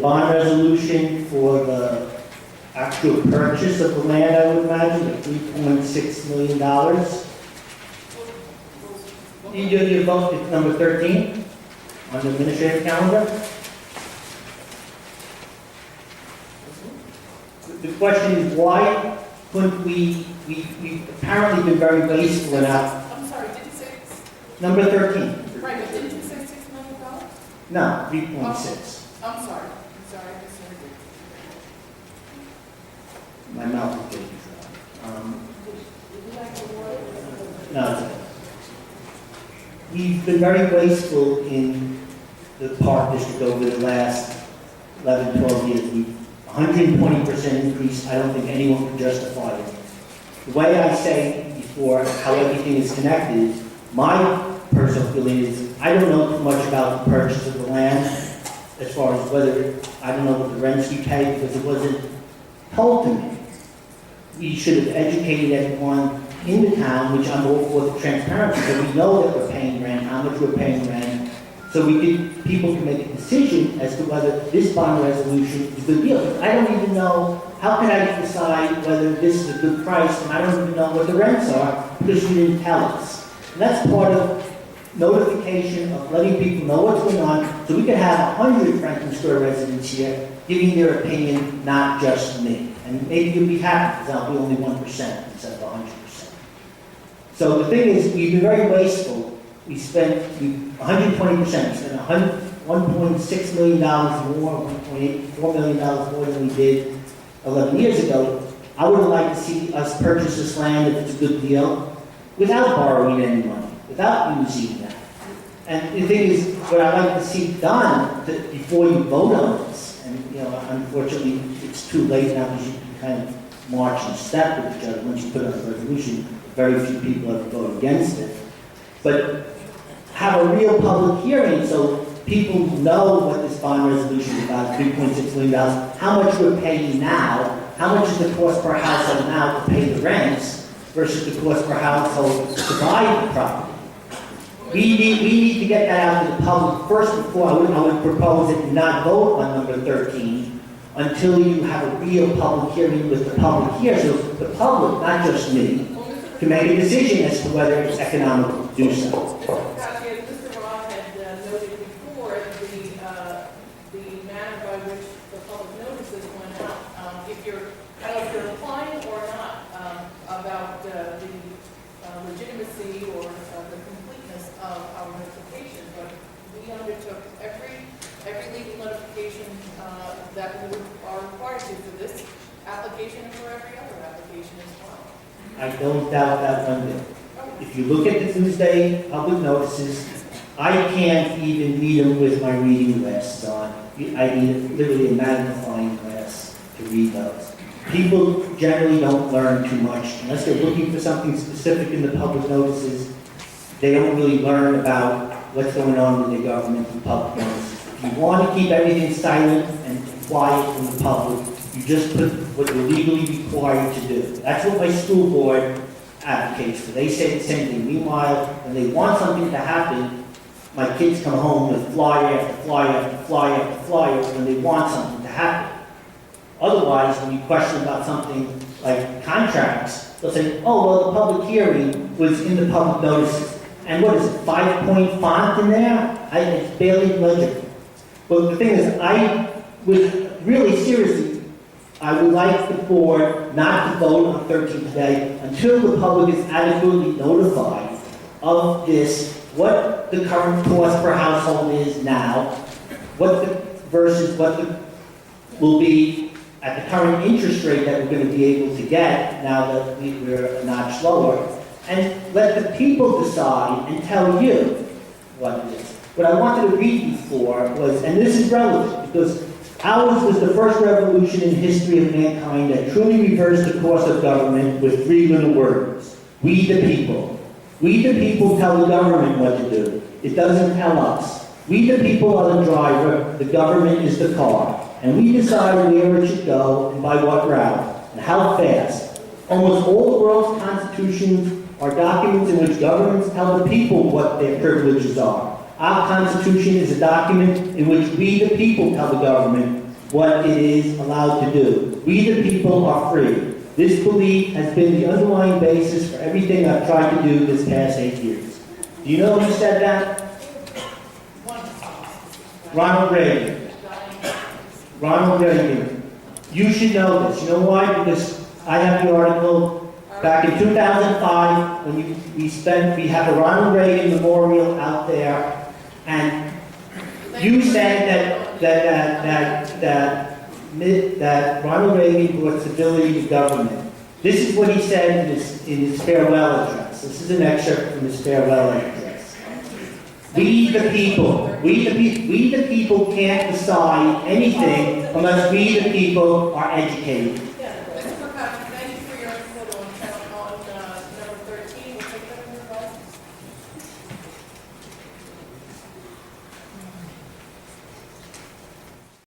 bond resolution for the actual purchase of the land, I would imagine, the $3.6 million. You vote, it's number 13 on the administrative calendar. The question is, why couldn't we've apparently been very wasteful in our... I'm sorry, did you say? Number 13. Right, but didn't you say $6 million? No, 3.6. I'm sorry, I misheard you. My mouth is getting dry. Would you like the water? No, it's okay. We've been very wasteful in the park district over the last 11, 12 years. We've 120% increase. I don't think anyone can justify it. The way I say before how everything is connected, my personal feeling is I don't know too much about the purchase of the land as far as whether, I don't know what the rents we pay because it wasn't told to me. We should have educated everyone in the town, which I'm all for the transparency, so we know that we're paying rent, how much we're paying rent, so people can make a decision as to whether this bond resolution is a good deal. I don't even know, how can I decide whether this is a good price, and I don't even know what the rents are, because you didn't tell us. And that's part of notification, of letting people know what's going on, so we can have 100 Franklin Square residents here giving their opinion, not just me. And maybe you'll be happy, because I'll be only 1% instead of 100%. So the thing is, we've been very wasteful. We spent 120%. We spent $1.6 million more, $4 million more than we did 11 years ago. I would like to see us purchase this land if it's a good deal, without borrowing any money, without using that. And the thing is, what I'd like to see done before you vote on this, and unfortunately, it's too late now because you can kind of march in step with each other. Once you put on a resolution, very few people have voted against it. But have a real public hearing so people know what this bond resolution is about, $3.6 million, how much we're paying now, how much is the cost per household now to pay the rents versus the cost per household to buy the property. We need to get that out to the public first before I would propose it and not vote on number 13 until you have a real public hearing with the public here. So the public, not just me, can make a decision as to whether it's economical to do so. Mr. Roth had noted before the manner by which the public notices went out. If you're applying or not about the legitimacy or the completeness of our notification, but we undertook every legal notification that we are required to for this application and for every other application as well. I don't doubt that one bit. If you look at the Tuesday public notices, I can't even read them with my reading glasses on. I need literally a magnifying glass to read those. People generally don't learn too much. Unless they're looking for something specific in the public notices, they don't really learn about what's going on with the government and public notices. If you want to keep everything silent and quiet from the public, you just put what you're legally required to do. That's what my school board advocates for. They say the same thing. Meanwhile, when they want something to happen, my kids come home with flyer after flyer after flyer after flyer when they want something to happen. Otherwise, when you question about something like contracts, they'll say, oh, well, the public hearing was in the public notices. And what is it, 5-point font in there? It's barely legible. But the thing is, I would really seriously, I would like the board not to vote on 13 today until the public is adequately notified of this, what the current cost per household is now, versus what will be at the current interest rate that we're going to be able to get now that we're a notch lower, and let the people decide and tell you what it is. What I wanted to read before was, and this is relevant because ours was the first revolution in the history of mankind that truly reversed the course of government with 3 little words. We the people. We the people tell the government what to do. It doesn't tell us. We the people are the driver, the government is the car. And we decide where it should go and by what route and how fast. Almost all the world's constitutions are documents in which governments tell the people what their privileges are. Our Constitution is a document in which we, the people, tell the government what it is allowed to do. We the people are free. This belief has been the underlying basis for everything I've tried to do this past 8 years. Do you know who said that? Ronald Reagan. Ronald Reagan. You should know this. You know why? Because I have the article back in 2005 when we have a Ronald Reagan memorial out there, and you said that Ronald Reagan brought stability to government. This is what he said in his farewell address. This is an excerpt from his farewell address. We the people can't decide anything unless we the people are educated.